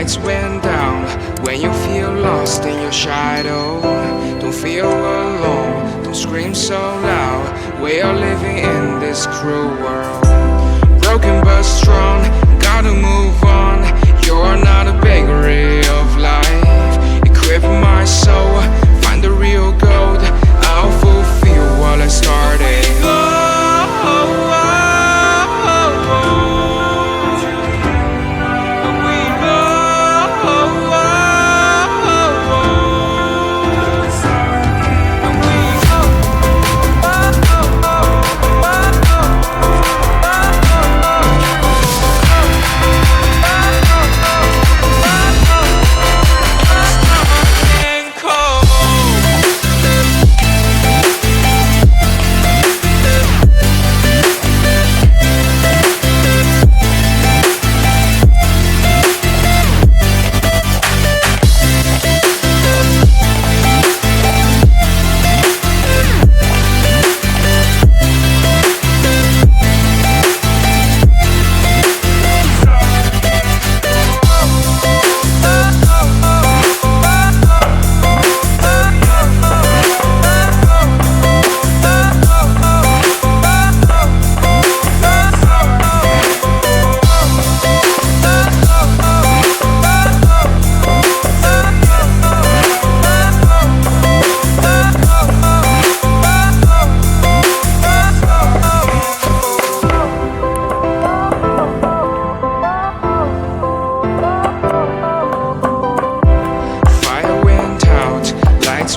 lights went down. When you feel lost in your shadow, don't feel alone, don't scream so loud. We are living in this cruel world, broken but strong, gotta move on. You're not a bakery of life, equip my soul, find the real gold. I'll fulfill what I started.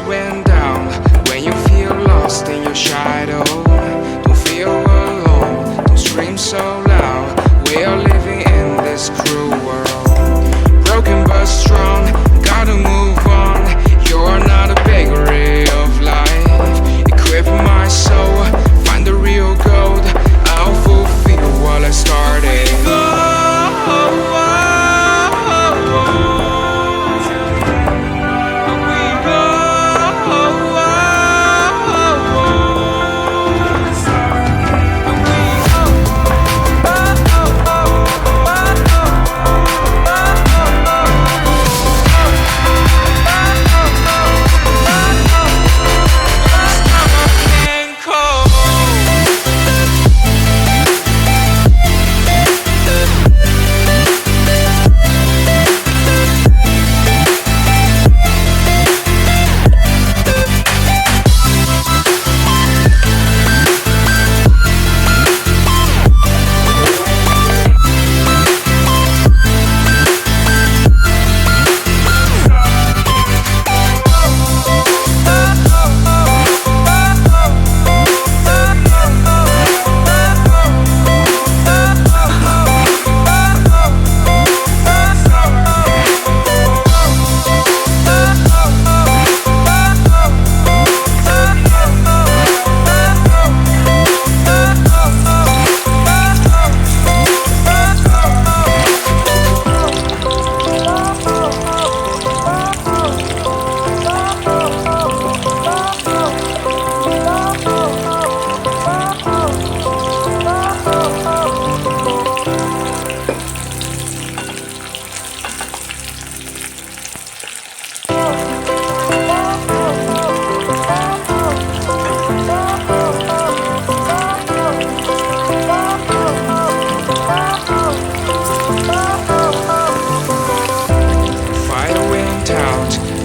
Went down. When you feel lost in your shadow, don't feel alone, don't scream so loud. We are living in this cruel world, broken but strong, gotta move on. You're not a bakery of life, equip my soul, find the real gold. I'll fulfill what I started.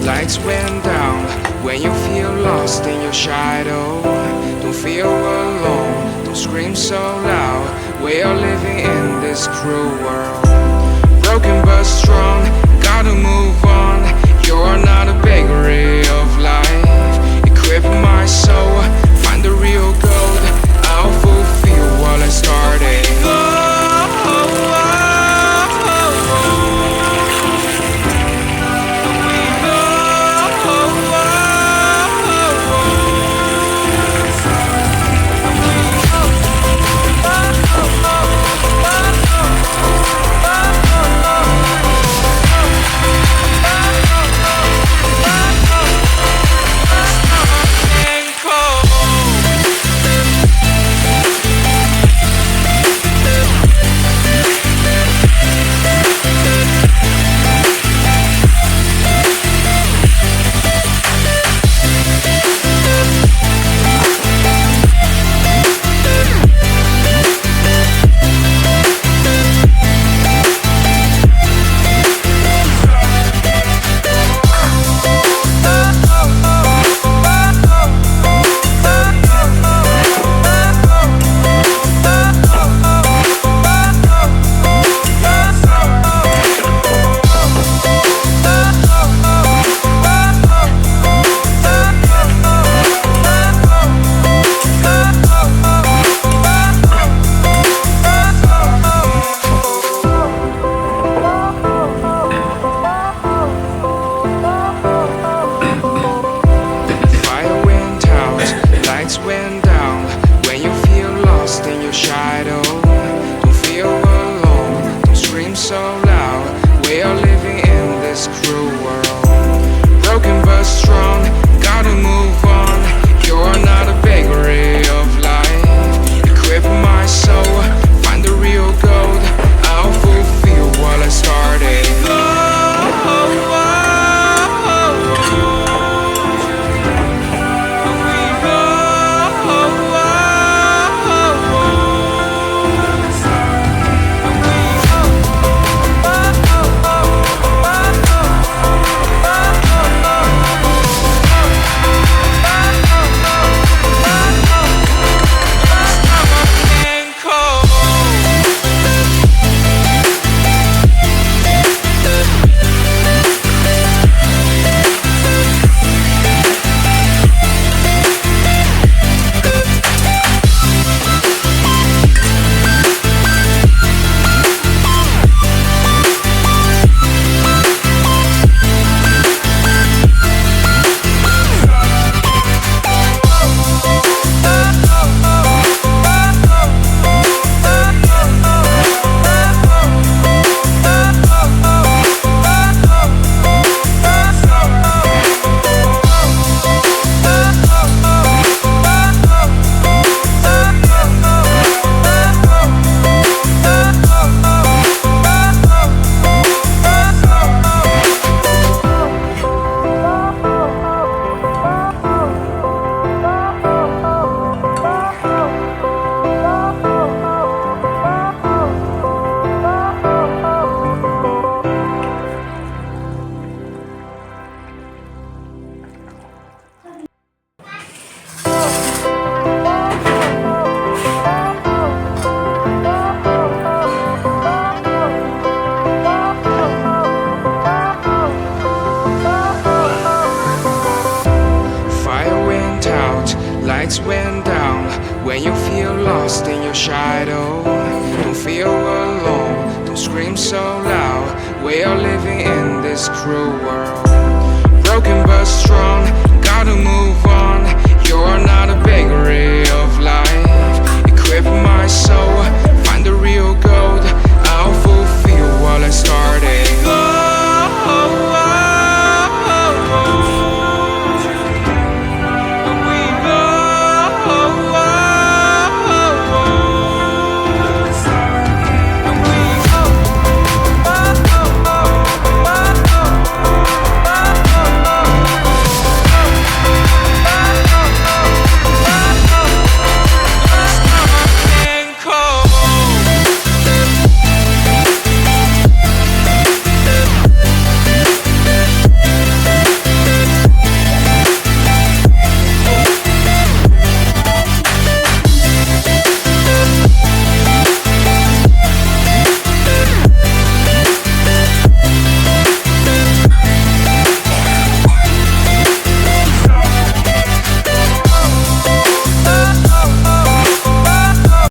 Lights went down. When you feel lost in your shadow, don't feel alone, don't scream so loud. We are living in this cruel world, broken but strong, gotta move on. You're not a bakery of life, equip my soul, find the real gold. I'll fulfill what I started. We are living in this cruel world. Broken but strong, gotta move on. You're not a bakery of life. Equip my soul, find the real gold. I'll fulfill what I started. Lights went down when you feel lost in your shadow. Don't feel alone, don't scream so loud. We are living in this cruel world. Broken but strong, gotta move on.